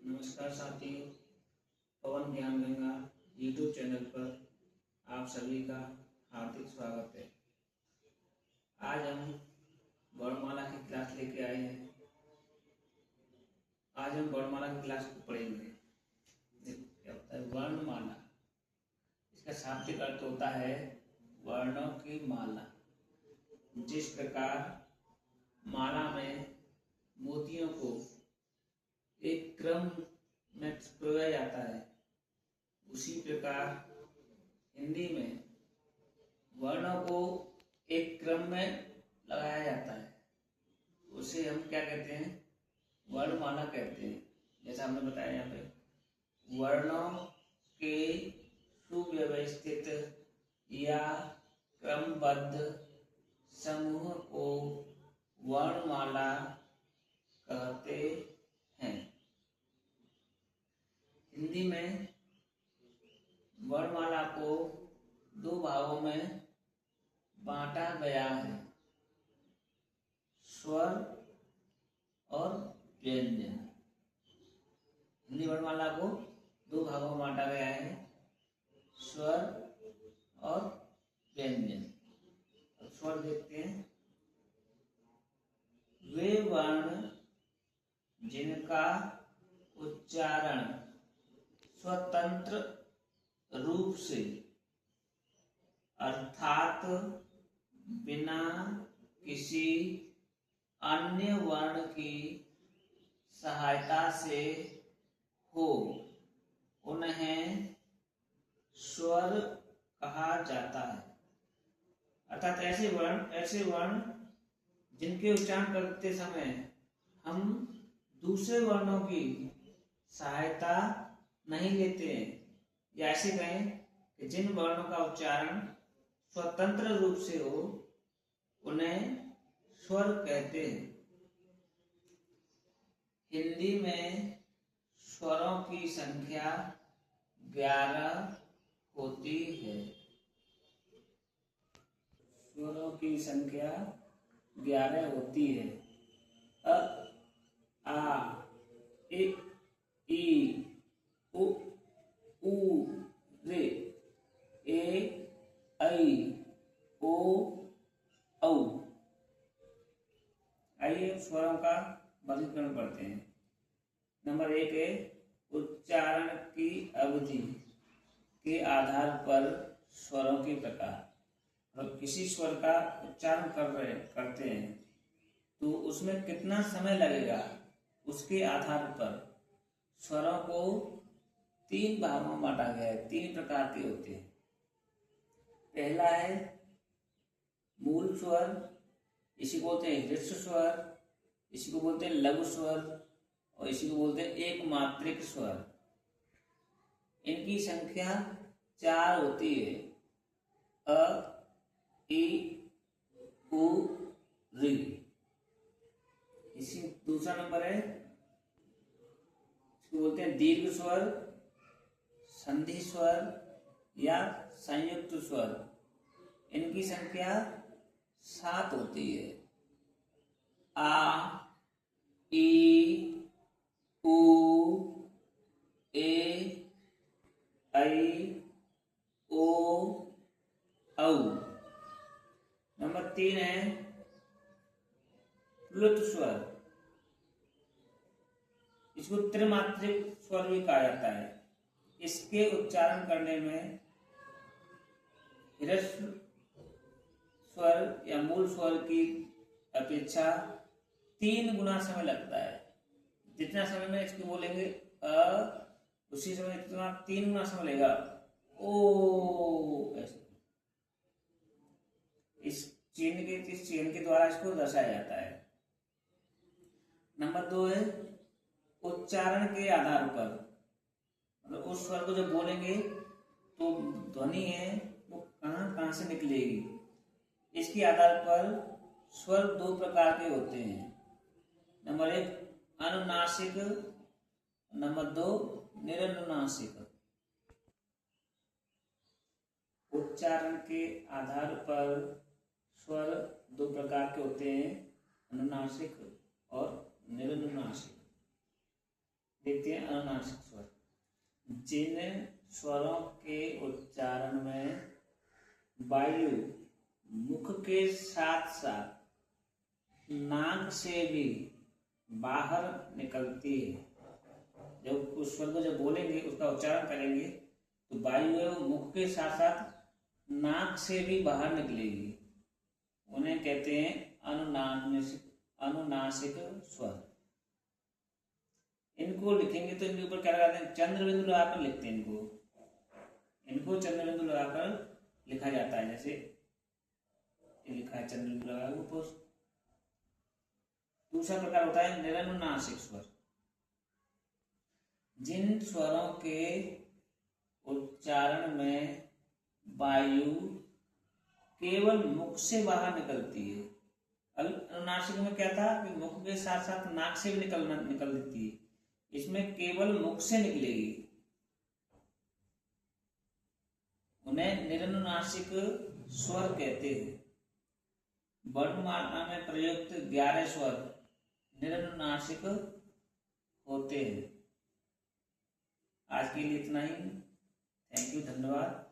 नमस्कार साथियों, पवन ज्ञान गंगा यूट्यूब चैनल पर आप सभी का हार्दिक स्वागत है। आज हम वर्णमाला की क्लास लेके आए हैं। आज हम वर्णमाला की क्लास को पढ़ेंगे। क्या होता है वर्णमाला? इसका शाब्दिक अर्थ होता है वर्णों की माला। जिस प्रकार माला में मोतियों को एक क्रम में पिरोया जाता है, उसी प्रकार हिंदी में वर्णों को एक क्रम में लगाया जाता है। उसे हम क्या कहते हैं? वर्णमाला कहते हैं। जैसा हमने बताया यहाँ पे वर्णों के सुव्यवस्थित या क्रमबद्ध समूह को वर्णमाला कहते हैं। हिंदी में वर्णमाला को दो भागों में बांटा गया है, स्वर और व्यंजन। हिंदी वर्णमाला को दो भागों में बांटा गया है, स्वर और व्यंजन। अब स्वर देखते हैं। वे वर्ण जिनका उच्चारण स्वतंत्र रूप से अर्थात बिना किसी अन्य वर्ण की सहायता से हो, उन्हें स्वर कहा जाता है। अर्थात ऐसे वर्ण जिनके उच्चारण करते समय हम दूसरे वर्णों की सहायता नहीं लेते हैं, या ऐसे कहें कि जिन वर्णों का उच्चारण स्वतंत्र रूप से हो, उन्हें स्वर कहते हैं। हिंदी में स्वरों की संख्या 11 होती है। स्वरों की संख्या 11 होती है। अ, आ, इ, ई, उ, रे, ए, ऐ, ओ, औ। आइए स्वरों का वर्गीकरण पढ़ते हैं। नंबर 1 है उच्चारण की अवधि के आधार पर स्वरों के प्रकार। मतलब किसी स्वर का उच्चारण करते हैं तो उसमें कितना समय लगेगा, उसके आधार पर स्वरों को 3 भागों में बांटा गया है। 3 प्रकार के होते हैं। पहला है मूल स्वर, इसी को बोलते हैं ह्रस्व स्वर, इसी को बोलते हैं लघु स्वर, और इसी को बोलते हैं एकमात्रिक स्वर। इनकी संख्या 4 होती है। अ, ई, उ, ऋ। इसी दूसरा नंबर है, इसको बोलते हैं दीर्घ स्वर, संधि स्वर या संयुक्त स्वर। इनकी संख्या 7 होती है। आ, ई, उ, ए, ऐ, ओ, औ। नंबर 3 है प्लुत स्वर। इसको त्रिमात्रिक स्वर भी कहा जाता है। इसके उच्चारण करने में ह्रस्व स्वर या मूल स्वर की अपेक्षा 3 गुना समय लगता है। जितना समय में इसको बोलेंगे उसी समय इतना 3 गुना समय लगेगा। ओ, ऐसे इस चिन्ह के द्वारा इसको दर्शाया जाता है। नंबर 2 है उच्चारण के आधार पर। मतलब उस स्वर को जब बोलेंगे तो ध्वनि है वो कहां से निकलेगी, इसके आधार पर स्वर 2 प्रकार के होते हैं। नंबर 1 अनुनासिक, नंबर 2 निरनुनासिक। उच्चारण के आधार पर स्वर 2 प्रकार के होते हैं, अनुनासिक और निरनुनासिक। देखते हैं अनुनासिक स्वर। जिन स्वरों के उच्चारण में वायु मुख के साथ साथ नाक से भी बाहर निकलती है, जब उस स्वर को जब बोलेंगे, उसका उच्चारण करेंगे, तो वायु है वो मुख के साथ साथ नाक से भी बाहर निकलेगी, उन्हें कहते हैं अनुनासिक स्वर। इनको लिखेंगे तो इनके ऊपर क्या लगाते हैं, चंद्रबिंदु लगाकर लिखते हैं। इनको चंद्रबिंदु लगाकर लिखा जाता है। जैसे ये लिखा है चंद्रबिंदु लगा ऊपर। दूसरा प्रकार होता है निरनुनासिक स्वर। जिन स्वरों के उच्चारण में वायु केवल मुख से बाहर निकलती है। अनुनासिक में क्या था कि मुख के साथ साथ नाक से भी निकल देती है, इसमें केवल मुख से निकलेगी, उन्हें निरनुनासिक स्वर कहते हैं। वर्णमाला में प्रयुक्त 11 स्वर निरनुनासिक होते हैं। आज के लिए इतना ही। थैंक यू, धन्यवाद।